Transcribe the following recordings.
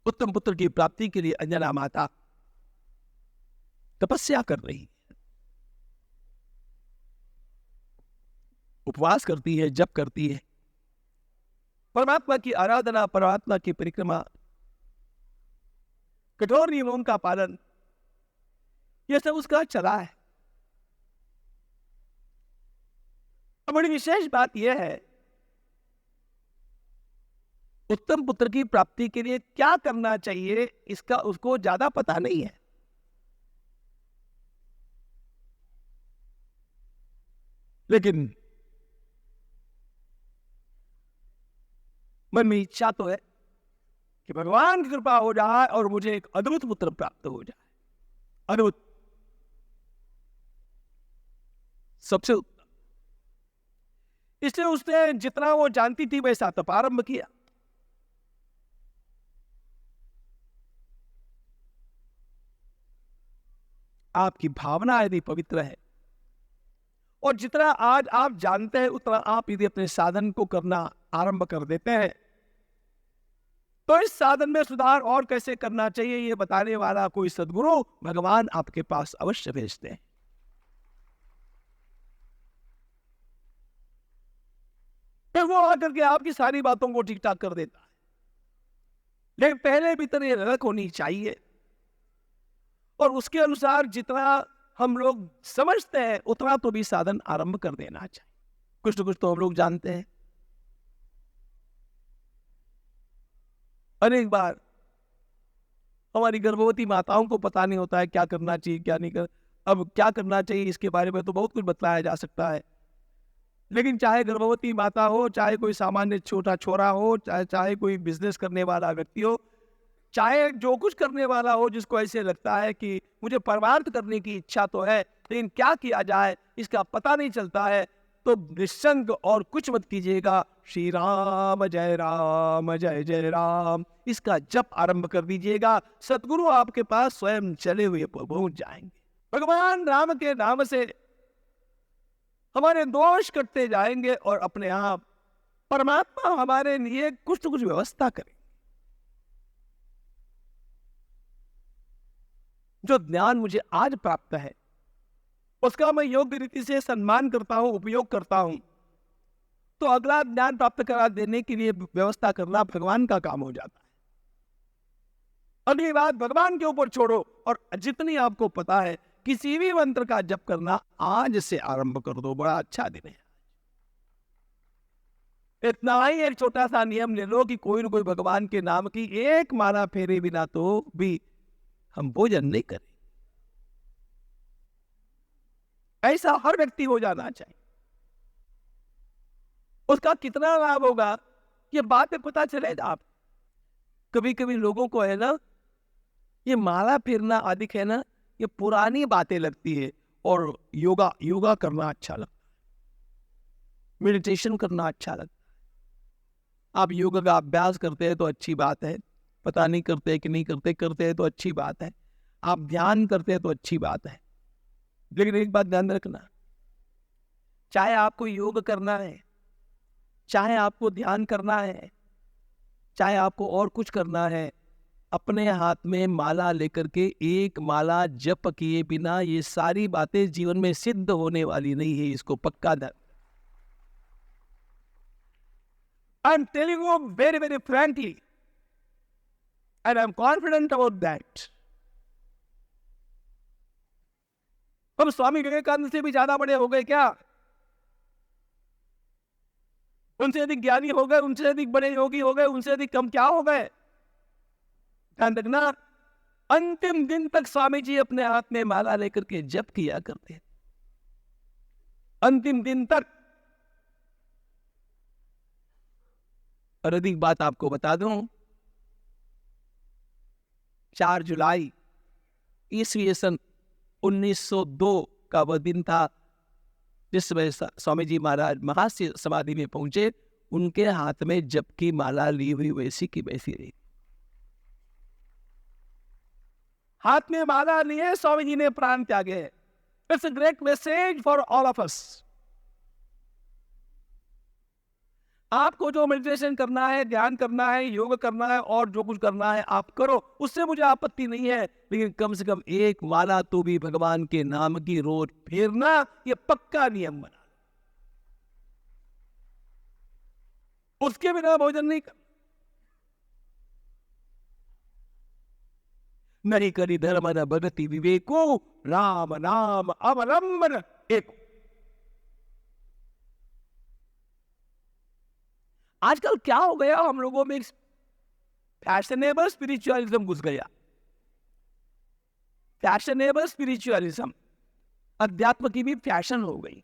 उत्तम पुत्र की प्राप्ति के लिए अंजना माता तपस्या कर रही है, उपवास करती है, जप करती है, परमात्मा की आराधना, परमात्मा की परिक्रमा, कठोर नियमों का पालन, यह सब उसका चला है। बड़ी विशेष बात यह है, उत्तम पुत्र की प्राप्ति के लिए क्या करना चाहिए इसका उसको ज्यादा पता नहीं है। लेकिन मन में इच्छा तो है कि भगवान की कृपा हो जाए और मुझे एक अद्भुत पुत्र प्राप्त हो जाए। अद्भुत, सबसे उत्तम। इसलिए उसने जितना वो जानती थी वैसा तप आरंभ किया। आपकी भावना यदि पवित्र है और जितना आज आप जानते हैं उतना आप यदि अपने साधन को करना आरंभ कर देते हैं, तो इस साधन में सुधार और कैसे करना चाहिए ये बताने वाला कोई सद्गुरु भगवान आपके पास अवश्य भेजते हैं। फिर वो आकर के आपकी सारी बातों को ठीक ठाक कर देता है। लेकिन पहले भीतर ये रख होनी चाहिए और उसके अनुसार जितना हम लोग समझते हैं उतना तो भी साधन आरंभ कर देना चाहिए। कुछ न कुछ तो हम लोग जानते हैं। अनेक बार हमारी गर्भवती माताओं को पता नहीं होता है क्या करना चाहिए क्या नहीं कर। अब क्या करना चाहिए इसके बारे में तो बहुत कुछ बतलाया जा सकता है, लेकिन चाहे गर्भवती माता हो, चाहे कोई सामान्य छोटा छोरा हो, चाहे कोई बिजनेस करने वाला व्यक्ति हो, चाहे जो कुछ करने वाला हो जिसको ऐसे लगता है कि मुझे परमार्थ करने की इच्छा तो है लेकिन क्या किया जाए इसका पता नहीं चलता है, तो निश्चंक और कुछ मत कीजिएगा, श्री राम जय जय राम इसका जप आरंभ कर दीजिएगा। सतगुरु आपके पास स्वयं चले हुए पहुंच जाएंगे। भगवान राम के नाम से हमारे दोष कटते जाएंगे और अपने आप परमात्मा हमारे लिए कुछ न कुछ व्यवस्था करें। जो ज्ञान मुझे आज प्राप्त है उसका मैं योग्य रीति से सम्मान करता हूं, उपयोग करता हूं, तो अगला ज्ञान प्राप्त करा देने के लिए व्यवस्था करना भगवान का काम हो जाता है। अगली बात भगवान के ऊपर छोड़ो और जितनी आपको पता है किसी भी मंत्र का जप करना आज से आरंभ कर दो। बड़ा अच्छा दिन है। इतना ही एक छोटा सा नियम ले लो कि कोई न कोई भगवान के नाम की एक माला फेरे बिना तो भी हम भोजन नहीं करें। ऐसा हर व्यक्ति हो जाना चाहिए। उसका कितना लाभ होगा ये बात में पता चलेगा। आप कभी कभी लोगों को है ना ये माला फेरना आदि है ना ये पुरानी बातें लगती है और योगा करना अच्छा लगता है, मेडिटेशन करना अच्छा लगता है। आप योगा का अभ्यास करते हैं तो अच्छी बात है, पता नहीं करते कि नहीं करते हैं तो अच्छी बात है। आप ध्यान करते हैं तो अच्छी बात है, लेकिन एक बात ध्यान रखना, चाहे आपको योग करना है, चाहे आपको ध्यान करना है, चाहे आपको और कुछ करना है, अपने हाथ में माला लेकर के एक माला जप किए बिना ये सारी बातें जीवन में सिद्ध होने वाली नहीं है। इसको पक्का ध्यान। I am telling you very very frankly and I am confident about that. हम स्वामी विवेकानंद से भी ज्यादा बड़े हो गए क्या? उनसे अधिक ज्ञानी हो गए, उनसे अधिक बड़े योगी हो गए, उनसे अधिक कम क्या हो गए? ध्यान रखना, अंतिम दिन तक स्वामी जी अपने हाथ में माला लेकर के जप किया करते, अंतिम दिन तक। और अधिक बात आपको बता दूं, 4 जुलाई ईस्वी सन 1902 का वह दिन था जिस समय स्वामी जी महाराज महास्य समाधि में पहुंचे। उनके हाथ में जप की माला ली हुई वैसी की वैसी रही। हाथ में माला लिए स्वामी जी ने प्राण त्यागे। It's a great message for all of us. आपको जो मेडिटेशन करना है, ध्यान करना है, योग करना है और जो कुछ करना है आप करो, उससे मुझे आपत्ति नहीं है, लेकिन कम से कम एक माला तो भी भगवान के नाम की रोज फेरना, ये पक्का नियम बना। उसके बिना भोजन नहीं कर, नहीं करी धर्म न भगति विवेको, राम नाम अवलंबन एक। आजकल क्या हो गया, हम लोगों में फैशनेबल स्पिरिचुअलिज्म घुस गया। फैशनेबल स्पिरिचुअलिज्म, अध्यात्म की भी फैशन हो गई।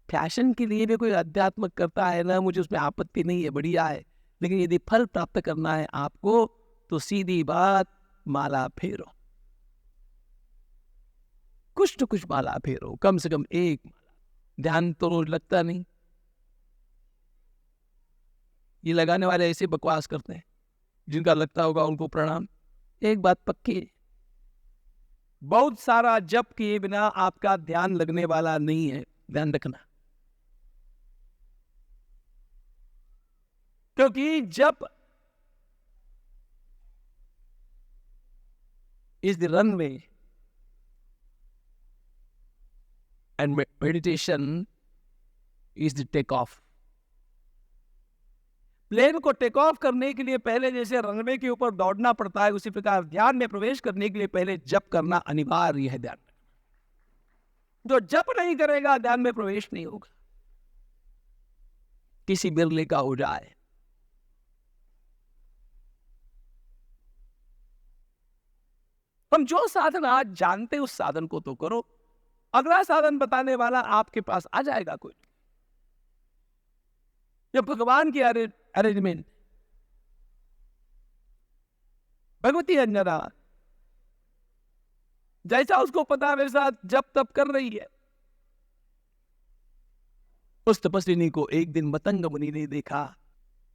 फैशन के लिए भी कोई अध्यात्म करता है ना, मुझे उसमें आपत्ति नहीं है, बढ़िया है, लेकिन यदि फल प्राप्त करना है आपको तो सीधी बात, माला फेरो, कुछ तो कुछ माला फेरो, कम से कम एक माला। ध्यान तो रोज लगता नहीं, ये लगाने वाले ऐसे बकवास करते हैं, जिनका लगता होगा उनको प्रणाम। एक बात पक्की है, बहुत सारा जप किए बिना आपका ध्यान लगने वाला नहीं है, ध्यान रखना। क्योंकि जप is the runway and meditation is the take off. Plane को टेक ऑफ करने के लिए पहले जैसे रनवे के ऊपर दौड़ना पड़ता है, उसी प्रकार ध्यान में प्रवेश करने के लिए पहले जप करना अनिवार्य है। ध्यान, जो जप नहीं करेगा ध्यान में प्रवेश नहीं होगा, किसी बिरले का हो जाए। हम जो साधन आज जानते उस साधन को तो करो, अगला साधन बताने वाला आपके पास आ जाएगा कोई। जब भगवान की अरेंजमेंट, भगवती अंजना जैसा उसको पता वैसा जब तब कर रही है। उस तपस्विनी को एक दिन मतंग मुनि ने देखा,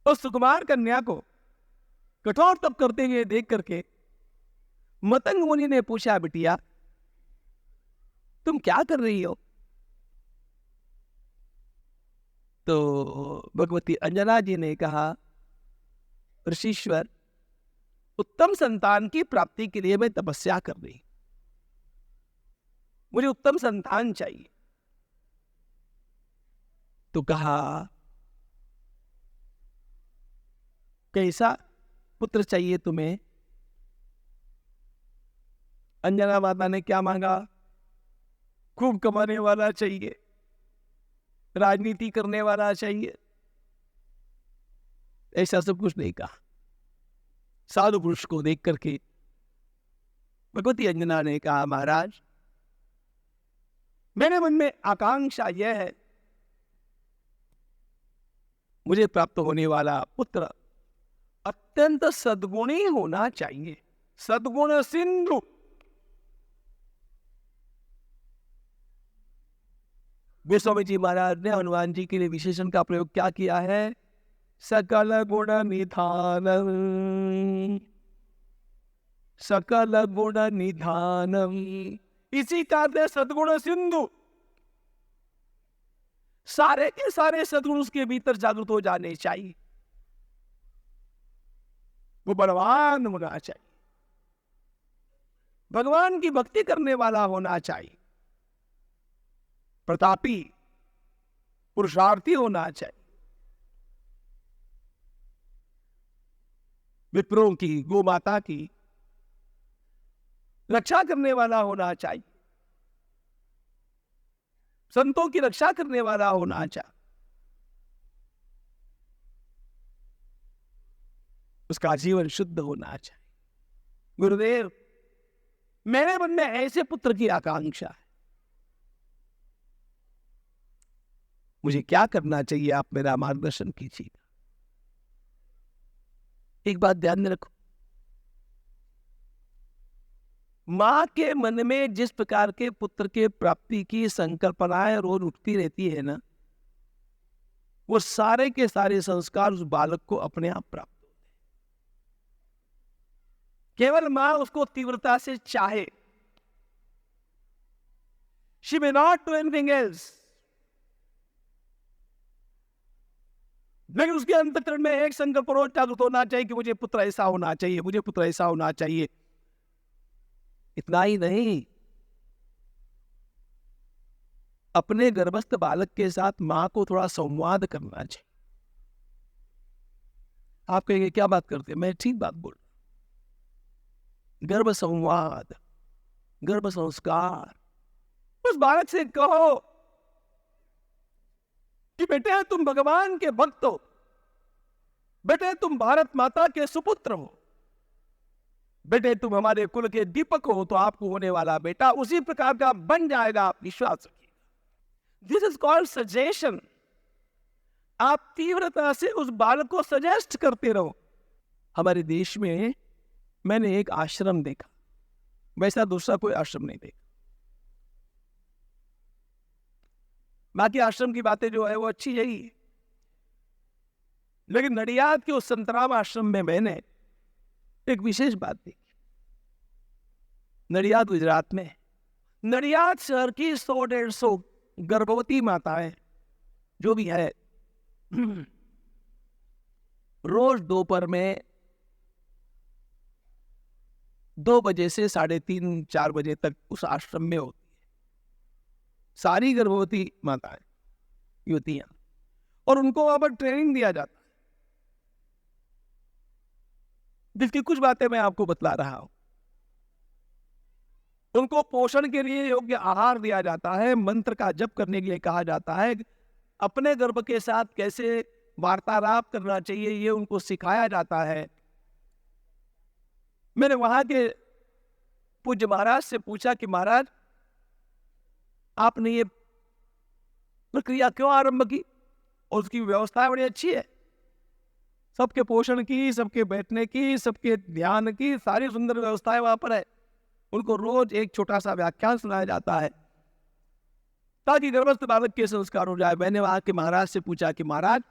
उस सुकुमार कन्या को कठोर तप करते हुए देख करके मतंग मुनि ने पूछा, बिटिया तुम क्या कर रही हो? तो भगवती अंजना जी ने कहा, ऋषीश्वर, उत्तम संतान की प्राप्ति के लिए मैं तपस्या कर रही, मुझे उत्तम संतान चाहिए। तो कहा, कैसा पुत्र चाहिए तुम्हें? अंजना माता ने क्या मांगा? खूब कमाने वाला चाहिए, राजनीति करने वाला चाहिए, ऐसा सब कुछ नहीं कहा। साधु पुरुष को देख करके भगवती अंजना ने कहा, महाराज मेरे मन में आकांक्षा यह है, मुझे प्राप्त होने वाला पुत्र अत्यंत सद्गुणी होना चाहिए, सद्गुण सिंधु। गोस्वामी जी महाराज ने हनुमान जी के लिए विशेषण का प्रयोग क्या किया है? सकल गुण निधान, सकल गुण निधानम, इसी का सद्गुण सिंधु। सारे के सारे सद्गुण उसके भीतर जागृत हो जाने चाहिए। वो बलवान होना चाहिए, भगवान की भक्ति करने वाला होना चाहिए, प्रतापी पुरुषार्थी होना चाहिए, विप्रों की, गो माता की रक्षा करने वाला होना चाहिए, संतों की रक्षा करने वाला होना चाहिए, उसका जीवन शुद्ध होना चाहिए। गुरुदेव मेरे मन में ऐसे पुत्र की आकांक्षा है, मुझे क्या करना चाहिए? आप मेरा मार्गदर्शन कीजिएगा। एक बात ध्यान में रखो, मां के मन में जिस प्रकार के पुत्र के प्राप्ति की संकल्पनाएं रोज उठती रहती है ना, वो सारे के सारे संस्कार उस बालक को अपने आप प्राप्त होते हैं। केवल मां उसको तीव्रता से चाहे, she may not do anything else, लेकिन उसके अंतःकरण में एक संकल्प रोज जागृत होना चाहिए कि मुझे पुत्र ऐसा होना चाहिए, मुझे पुत्र ऐसा होना चाहिए। इतना ही नहीं, अपने गर्भस्थ बालक के साथ मां को थोड़ा संवाद करना चाहिए। आप कहेंगे क्या बात करते हैं? मैं ठीक बात बोल रहा हूं। गर्भ संवाद, गर्भ संस्कार। उस बालक से कहो कि बेटे तुम भगवान के भक्त हो, बेटे तुम भारत माता के सुपुत्र हो, बेटे तुम हमारे कुल के दीपक हो, तो आपको होने वाला बेटा उसी प्रकार का बन जाएगा, आप विश्वास रखिए। This is called suggestion. आप तीव्रता से उस बालक को सजेस्ट करते रहो। हमारे देश में मैंने एक आश्रम देखा, वैसा दूसरा कोई आश्रम नहीं देखा। बाकी आश्रम की बातें जो है वो अच्छी यही है, लेकिन नडियाद के उस संतराम आश्रम में मैंने एक विशेष बात देखी। नडियाद गुजरात में, नडियाद शहर की 100-150 गर्भवती माताएं जो भी है, रोज दोपहर में 2 बजे से 3:30-4 बजे तक उस आश्रम में होती है, सारी गर्भवती माताएं, युवतियां, और उनको वहां पर ट्रेनिंग दिया जाता है, जिसकी कुछ बातें मैं आपको बतला रहा हूं। उनको पोषण के लिए योग्य आहार दिया जाता है, मंत्र का जप करने के लिए कहा जाता है, अपने गर्भ के साथ कैसे वार्तालाप करना चाहिए ये उनको सिखाया जाता है। मैंने वहां के पूज्य महाराज से पूछा कि महाराज आपने ये प्रक्रिया क्यों आरंभ की? और उसकी व्यवस्था बड़ी अच्छी है, सबके पोषण की, सबके बैठने की, सबके ध्यान की, सारी सुंदर व्यवस्थाएं वहां पर है। उनको रोज एक छोटा सा व्याख्यान सुनाया जाता है ताकि गर्भस्थ बालक के संस्कार हो जाए। मैंने वहां के महाराज से पूछा कि महाराज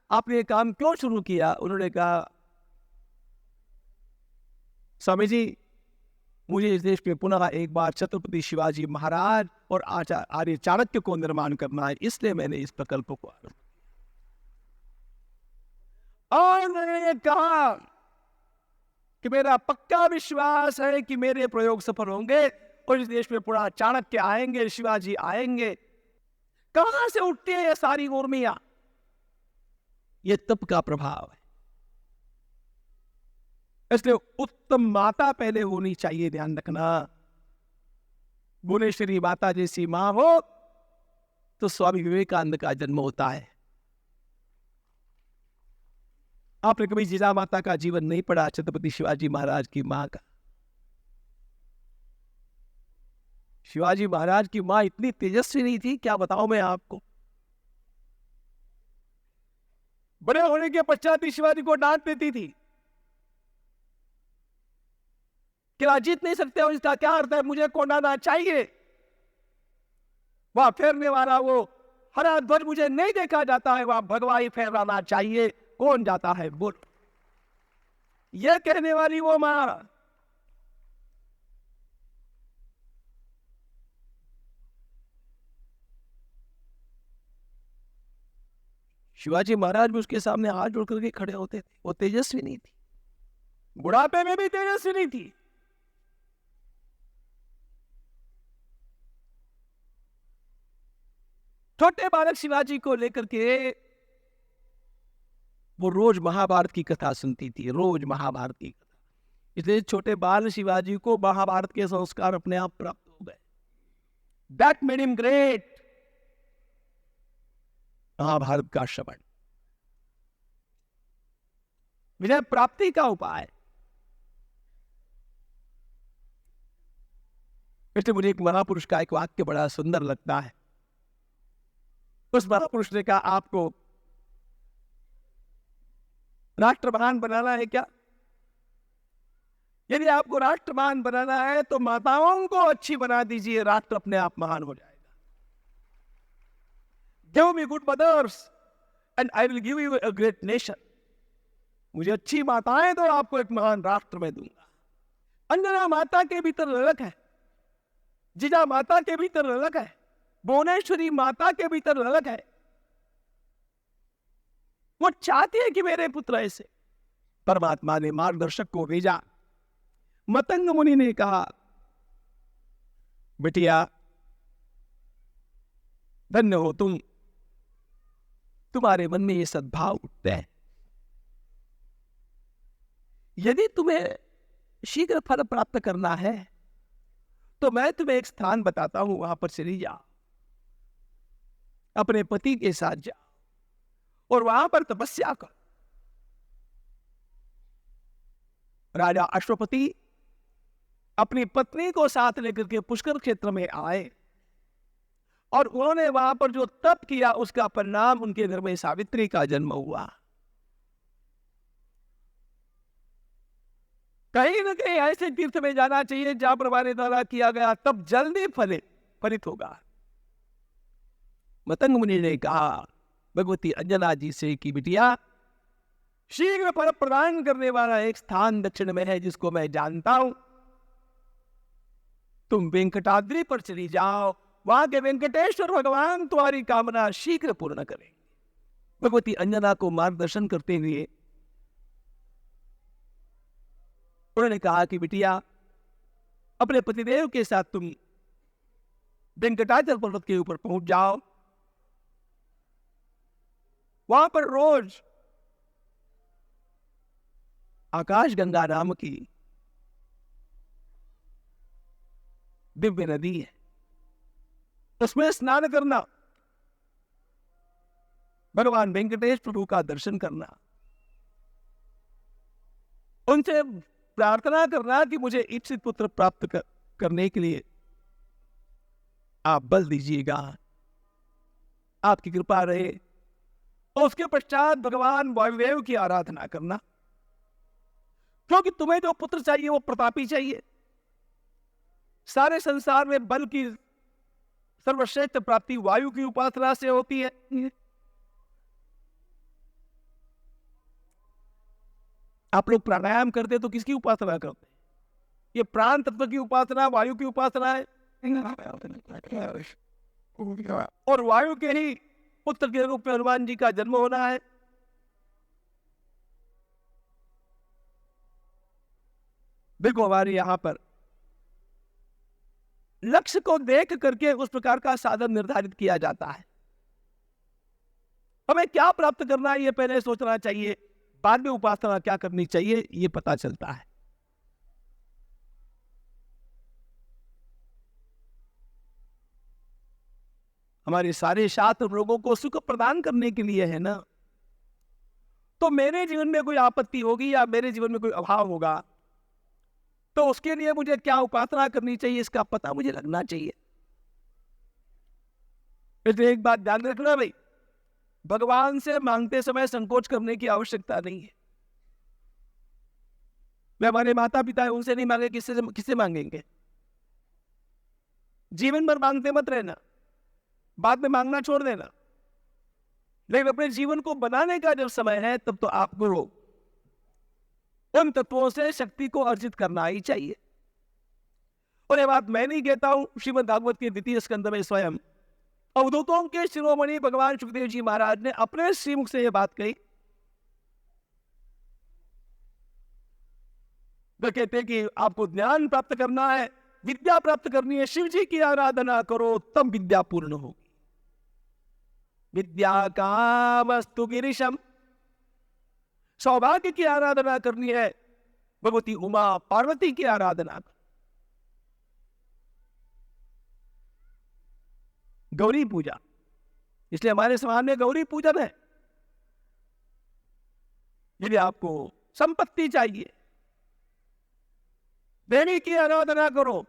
आपने ये काम क्यों शुरू किया? उन्होंने कहा स्वामी जी, मुझे इस देश में पुनः एक बार छत्रपति शिवाजी महाराज और आर्य चाणक्य को निर्माण करना है, इसलिए मैंने इस प्रकल्प को आरंभ किया। और मैंने ये कहा कि मेरा पक्का विश्वास है कि मेरे प्रयोग सफल होंगे और इस देश में पुनः चाणक्य आएंगे, शिवाजी आएंगे। कहां से उठती है ये सारी उर्मियां? ये तप का प्रभाव है। इसलिए उत्तम माता पहले होनी चाहिए, ध्यान रखना। भुवनेश्वरी माता जैसी मां हो तो स्वामी विवेकानंद का जन्म होता है। आपने कभी जीजा माता का जीवन नहीं पढ़ा? छत्रपति शिवाजी महाराज की मां का। शिवाजी महाराज की मां इतनी तेजस्वी नहीं थी, क्या बताऊं मैं आपको। बड़े होने के पश्चात ही शिवाजी को डांट देती थी कि आप जीत नहीं सकते हो, इसका क्या अर्थ है, मुझे कोंडाना चाहिए। वह फेरने वाला वो हरा ध्वज मुझे नहीं देखा जाता है, वह भगवा ही फहराना चाहिए। कौन जाता है बोल? यह कहने वाली वो मां। शिवाजी महाराज भी उसके सामने हाथ जोड़ करके खड़े होते थे। वो तेजस्वी नहीं थी, बुढ़ापे में भी तेजस्वी नहीं थी। छोटे बालक शिवाजी को लेकर के वो रोज महाभारत की कथा सुनती थी, रोज महाभारत की कथा। इसलिए छोटे बाल शिवाजी को महाभारत के संस्कार अपने आप प्राप्त हो गए। That made him great. Mahabharat का श्रवण विजय प्राप्ति का उपाय। इसलिए मुझे एक महापुरुष का एक वाक्य बड़ा सुंदर लगता है। उस महापुरुष ने कहा, आपको राष्ट्रवान बनाना है क्या? यदि आपको राष्ट्रवान बनाना है तो माताओं को अच्छी बना दीजिए, राष्ट्र अपने आप महान हो जाएगा। Give me good mothers and I will give you a great nation. मुझे अच्छी माताएं दो, आपको एक महान राष्ट्र में दूंगा। अंजना माता के भीतर ललक है, जीजा माता के भीतर ललक है, भुवनेश्वरी माता के भीतर ललक है। वो चाहते हैं कि मेरे पुत्र ऐसे। परमात्मा ने मार्गदर्शक को भेजा। मतंग मुनि ने कहा, बिटिया धन्य हो तुम, तुम्हारे मन में ये सद्भाव उठते हैं। यदि तुम्हें शीघ्र फल प्राप्त करना है तो मैं तुम्हें एक स्थान बताता हूं, वहां पर चली जाओ, अपने पति के साथ जाओ और वहां पर तपस्या करो। राजा अश्वपति अपनी पत्नी को साथ लेकर के पुष्कर क्षेत्र में आए और उन्होंने वहां पर जो तप किया उसका परिणाम उनके घर में सावित्री का जन्म हुआ। कहीं ना कहीं ऐसे तीर्थ में जाना चाहिए जहां पर हमारे द्वारा किया गया तब जल्दी फलित होगा। मतंग मुनि ने कहा भगवती अंजना जी से कि बिटिया, शीघ्र फल प्रदान करने वाला एक स्थान दक्षिण में है जिसको मैं जानता हूं। तुम वेंकटाद्रि पर चली जाओ, वहां के वेंकटेश्वर भगवान तुम्हारी कामना शीघ्र पूर्ण करेंगे। भगवती अंजना को मार्गदर्शन करते हुए उन्होंने कहा कि बिटिया, अपने पतिदेव के साथ तुम वेंकटाचल पर्वत के ऊपर पहुंच जाओ। वहां पर रोज आकाश गंगा नाम की दिव्य नदी है, उसमें स्नान करना, भगवान वेंकटेश प्रभु का दर्शन करना, उनसे प्रार्थना करना कि मुझे इच्छित पुत्र प्राप्त करने के लिए आप बल दीजिएगा, आपकी कृपा रहे। और उसके पश्चात भगवान वायुदेव की आराधना करना, क्योंकि तुम्हें जो पुत्र चाहिए वो प्रतापी चाहिए। सारे संसार में बल की सर्वश्रेष्ठ प्राप्ति वायु की उपासना से होती है। आप लोग प्राणायाम करते तो किसकी उपासना करते? ये प्राण तत्व की उपासना, वायु की उपासना है। और वायु के ही पुत्र के रूप में हनुमान जी का जन्म होना है। देखो, हमारे यहां पर लक्ष्य को देख करके उस प्रकार का साधन निर्धारित किया जाता है। हमें क्या प्राप्त करना है ये पहले सोचना चाहिए, बाद में उपासना क्या करनी चाहिए ये पता चलता है। हमारे सारे शास्त्र लोगों को सुख प्रदान करने के लिए है ना। तो मेरे जीवन में कोई आपत्ति होगी या मेरे जीवन में कोई अभाव होगा तो उसके लिए मुझे क्या उपासना करनी चाहिए इसका पता मुझे लगना चाहिए। इसलिए एक बात ध्यान रखना भाई, भगवान से मांगते समय संकोच करने की आवश्यकता नहीं है। वे हमारे माता पिता है, उनसे नहीं मांगे किससे मांगेंगे? जीवन भर मांगते मत रहना, बाद में मांगना छोड़ देना। लेकिन अपने जीवन को बनाने का जब समय है तब तो आपको उन तत्वों से शक्ति को अर्जित करना ही चाहिए। और ये बात मैं नहीं कहता हूं, श्रीमद् भागवत के द्वितीय स्कंद में स्वयं अवधूतों के शिरोमणि भगवान सुखदेव जी महाराज ने अपने श्रीमुख से यह बात कही। वे कहते हैं कि आपको ज्ञान प्राप्त करना है, विद्या प्राप्त करनी है, शिव जी की आराधना करो तब विद्या पूर्ण होगी। विद्या कामस्तु गिरीशम, सौभाग्य की आराधना करनी है, भगवती उमा पार्वती की आराधना। गौरी पूजा, इसलिए हमारे समाज में गौरी पूजन है। यदि आपको संपत्ति चाहिए, देवी की आराधना करो।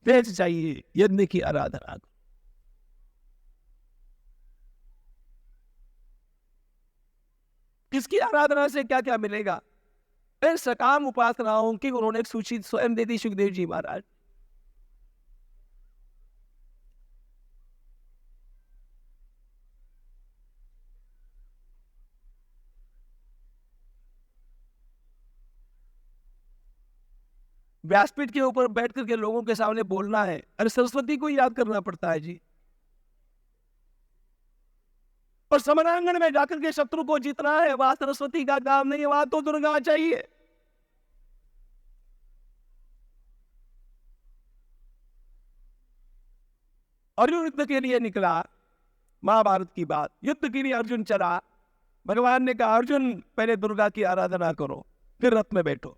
तेज चाहिए, यज्ञ की आराधना करो। किसकी आराधना से क्या क्या मिलेगा? सकाम उपासनाओं की उन्होंने एक सूची स्वयं दे दी सुखदेव जी महाराज। व्यासपीठ के ऊपर बैठ करके लोगों के सामने बोलना है, अरे सरस्वती को याद करना पड़ता है जी। और समरांगण में जाकर के शत्रु को जीतना है, वहां सरस्वती का काम नहीं है, वहां तो दुर्गा चाहिए। अर्जुन युद्ध के लिए निकला, महाभारत की बात, युद्ध के लिए अर्जुन चला। भगवान ने कहा अर्जुन पहले दुर्गा की आराधना करो, फिर रथ में बैठो,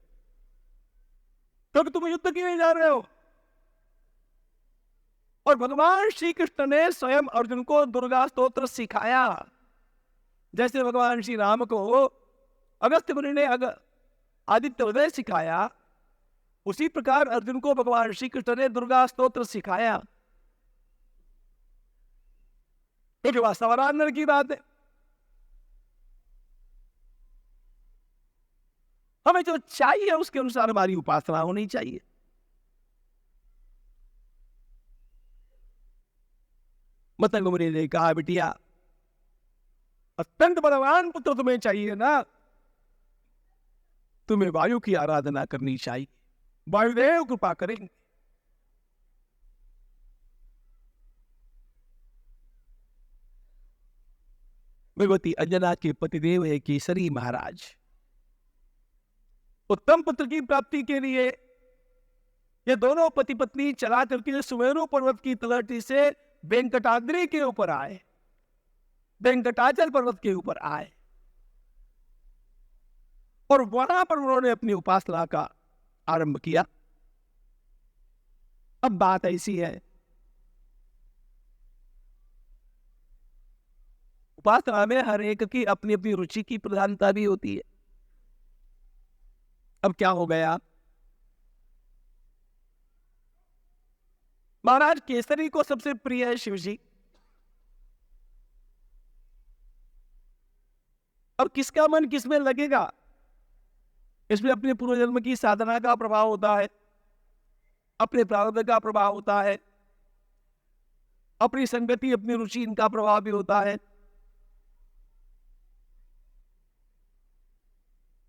क्योंकि तुम युद्ध के लिए जा रहे हो। और भगवान श्री कृष्ण ने स्वयं अर्जुन को दुर्गा स्तोत्र सिखाया। जैसे भगवान श्री राम को अगस्त्य मुनि ने आदित्य हृदय सिखाया, उसी प्रकार अर्जुन को भगवान श्री कृष्ण ने दुर्गा स्तोत्र सिखाया। तो जो वास्तवानंद की बात है, हमें जो चाहिए उसके अनुसार हमारी उपासना होनी चाहिए। मतंग मुनि ने कहा बिटिया, अत्यंत बलवान पुत्र तुम्हें चाहिए ना, तुम्हें वायु की आराधना करनी चाहिए, वायुदेव कृपा करेंगे। भगवती अंजना के पतिदेव है केसरी महाराज। उत्तम पुत्र की प्राप्ति के लिए ये दोनों पति पत्नी चला करके सुमेरु पर्वत की तलहटी से वेंकटाद्रि के ऊपर आए, वेंकटाचल पर्वत के ऊपर आए, और वहां पर उन्होंने अपनी उपासना का आरंभ किया। अब बात ऐसी है, उपासना में हर एक की अपनी अपनी रुचि की प्रधानता भी होती है। अब क्या हो गया, महाराज केसरी को सबसे प्रिय है शिव जी। अब किसका मन किसमें लगेगा, इसमें अपने पूर्व जन्म की साधना का प्रभाव होता है, अपने प्रारब्ध का प्रभाव होता है, अपनी संगति अपनी रुचि इनका प्रभाव भी होता है।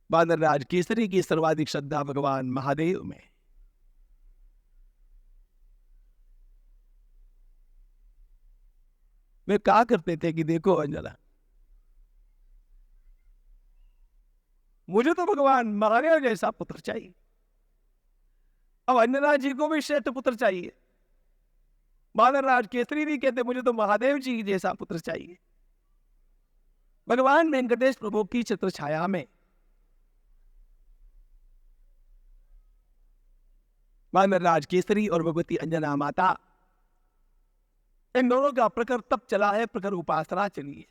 बानर राज केसरी की सर्वाधिक श्रद्धा भगवान महादेव में। वे कहा करते थे कि देखो अंजना, मुझे तो भगवान महादेव जैसा पुत्र चाहिए। अब अंजना जी को भी श्रेष्ठ पुत्र चाहिए। बानर राज केसरी भी कहते मुझे तो महादेव जी जैसा पुत्र चाहिए। भगवान वेंकटेश प्रभु की छत्र छाया में बानर राज केसरी और भगवती अंजना माता, इन दोनों का प्रखर तप चला है, प्रखर उपासना चली है।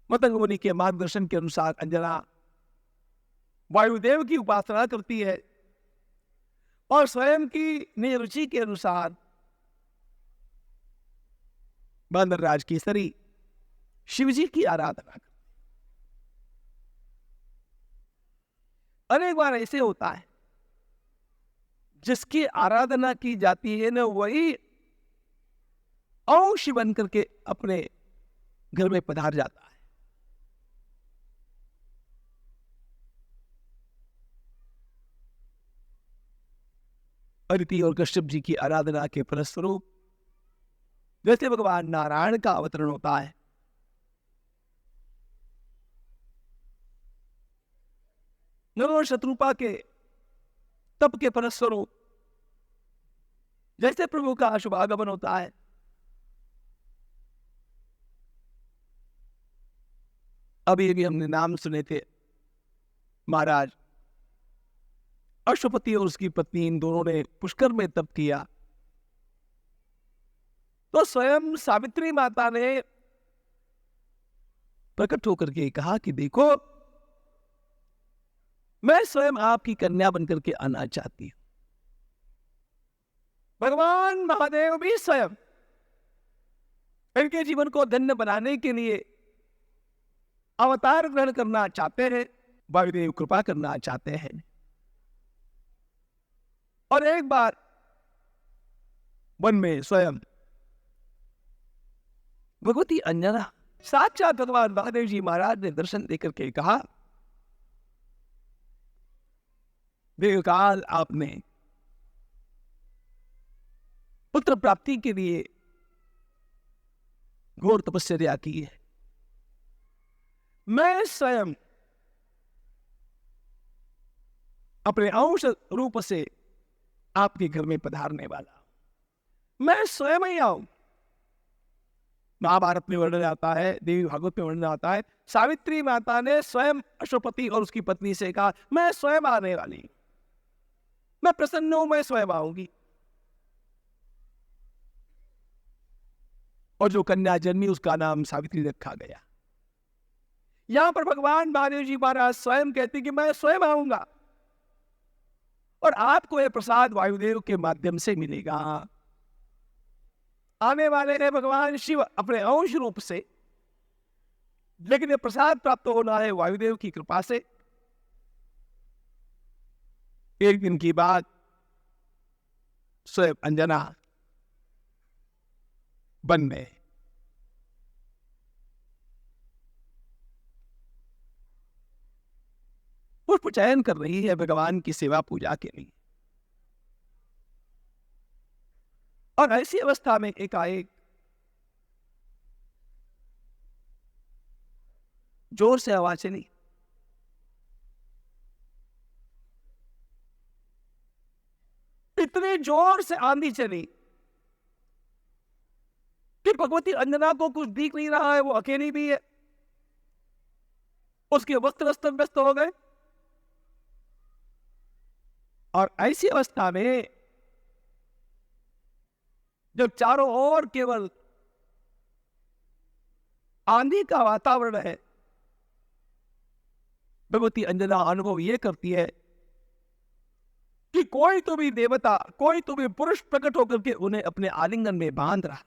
मतंग मुनि के मार्गदर्शन के अनुसार अंजना वायुदेव की उपासना करती है, और स्वयं की निज रुचि के अनुसार बानर राज केसरी शिवजी की आराधना करती। अनेक बार ऐसे होता है, जिसकी आराधना की जाती है ना, वही अंश बन करके अपने घर में पधार जाता है। अदिति और कश्यप जी की आराधना के फलस्वरूप जैसे भगवान नारायण का अवतरण होता है, नर शत्रुपा के तप के फलस्वरूप जैसे प्रभु का शुभागमन होता है, अभी अभी हमने नाम सुने थे, महाराज अश्वपति और उसकी पत्नी इन दोनों ने पुष्कर में तप किया, तो स्वयं सावित्री माता ने प्रकट होकर के कहा कि देखो, मैं स्वयं आपकी कन्या बनकर के आना चाहती हूं। भगवान महादेव भी स्वयं इनके जीवन को धन्य बनाने के लिए अवतार ग्रहण करना चाहते हैं, वायुदेव कृपा करना चाहते हैं। और एक बार वन में स्वयं भगवती अंजना साक्षात भगवान महादेव जी महाराज ने दर्शन देकर के कहा दीर्घकाल आपने पुत्र प्राप्ति के लिए घोर तपस्या की है। मैं स्वयं अपने अंश रूप से आपके घर में पधारने वाला हूं। मैं स्वयं ही आऊं। महाभारत में वर्णन आता है, देवी भागवत में वर्णन आता है, सावित्री माता ने स्वयं अश्वपति और उसकी पत्नी से कहा, मैं स्वयं आने वाली हूं, मैं प्रसन्न हूं, मैं स्वयं आऊंगी। और जो कन्या जन्मी उसका नाम सावित्री रखा गया। यहां पर भगवान महादेव जी महाराज स्वयं कहते कि मैं स्वयं आऊंगा और आपको यह प्रसाद वायुदेव के माध्यम से मिलेगा। आने वाले हैं भगवान शिव अपने अंश रूप से, लेकिन यह प्रसाद प्राप्त होना है वायुदेव की कृपा से। एक दिन की बात, स्वयं अंजना वन में पुष्प चयन कर रही है भगवान की सेवा पूजा के लिए। और ऐसी अवस्था में एकाएक जोर से आवाज चली। इतने जोर से आंधी चली कि भगवती अंजना को कुछ दिख नहीं रहा है, वो अकेली भी है, उसके वस्त्र अस्त व्यस्त हो गए। और ऐसी अवस्था में जब चारों ओर केवल आंधी का वातावरण है, भगवती अंजना अनुभव यह करती है कि कोई तो भी देवता, कोई तो भी पुरुष प्रकट होकर के उन्हें अपने आलिंगन में बांध रहा है।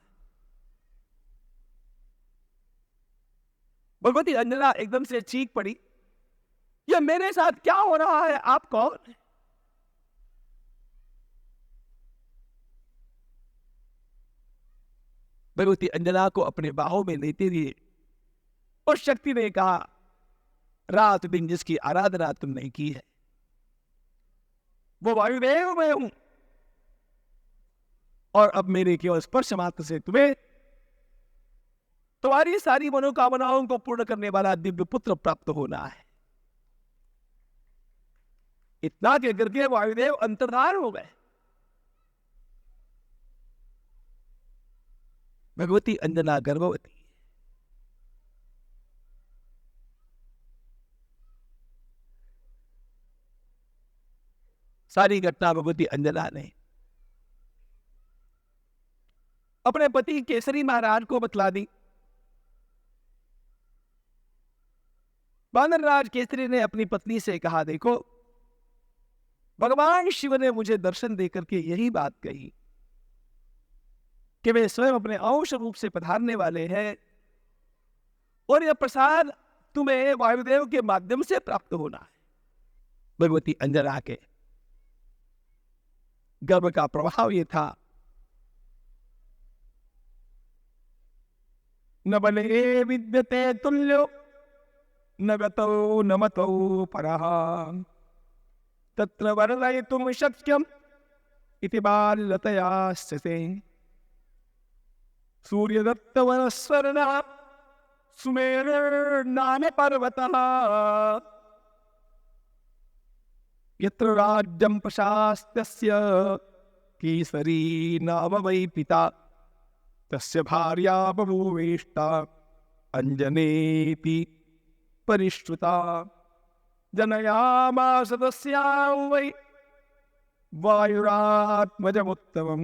भगवती अंजना एकदम से चीख पड़ी, यह मेरे साथ क्या हो रहा है, आप कौन? भगवती अंजना को अपने बाहों में लेते हुए उस शक्ति ने कहा, रात दिन जिसकी आराधना तुमने की है वो वायुदेव मैं हूं, और अब मेरे केवल स्पर्श मात्र से तुम्हें तुम्हारी सारी मनोकामनाओं को पूर्ण करने वाला दिव्य पुत्र प्राप्त होना है। इतना कहकर के वायुदेव अंतर्धान हो गए। भगवती अंजना गर्भवती, सारी घटना भगवती अंजना ने अपने पति केसरी महाराज को बतला दी। वानरराज केसरी ने अपनी पत्नी से कहा, देखो भगवान शिव ने मुझे दर्शन देकर के यही बात कही कि वे स्वयं अपने अंश रूप से पधारने वाले हैं और यह प्रसाद तुम्हें वायुदेव के माध्यम से प्राप्त होना है। भगवती अंजना के गर्भ का प्रभाव यह था, न बले विद्यते तुल्यो न गतो न मतो परः तत्र वर्णयितुं शक्यम् इति बाल्यतया स्थिते सूर्यदत्तवनस्वर्णः सुमेरुर्नाम पर्वतः यत्र राज्यं प्रशास्त्यस्य केसरी नाम वै पिता तस्य भार्या बभूवेष्टा अंजनेति परिश्रुता जनयामास तस्यां वै वायुरात्मजमुत्तमं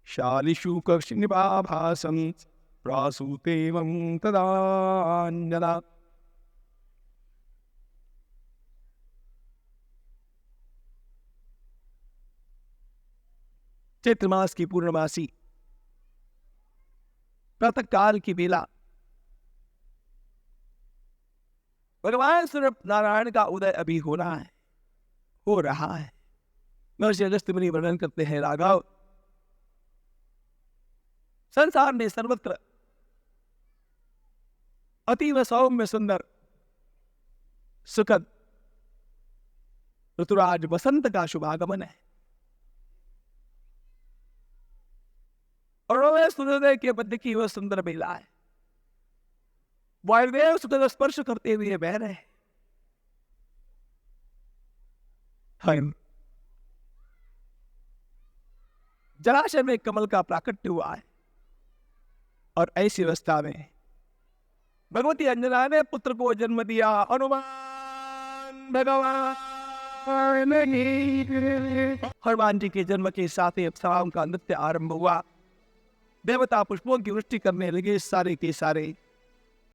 शालिशुकनिभाभासं प्रासूतेवं तदान्यदा। चैत्र मास की पूर्णमासी प्रातः काल की बेला भगवान सूर्य नारायण का उदय अभी होना है, हो रहा है। महर्षि अगस्त्य मुनि वर्णन करते हैं, राघव संसार में सर्वत्र अतीव सौम्य सुंदर सुखद ऋतुराज बसंत का शुभागमन है। और सूर्योदय के मध्य की वह सुंदर महिला है, वायुदेव सुंदर स्पर्श करते हुए बह रहे हैं। जलाशय में कमल का प्राकट्य हुआ है और ऐसी अवस्था में भगवती अंजना ने पुत्र को जन्म दिया। हनुमान भगवान हनुमान जी के जन्म के साथ ही अप्सराओं का नृत्य आरंभ हुआ। देवता पुष्पों की वृष्टि करने लगे सारे के सारे।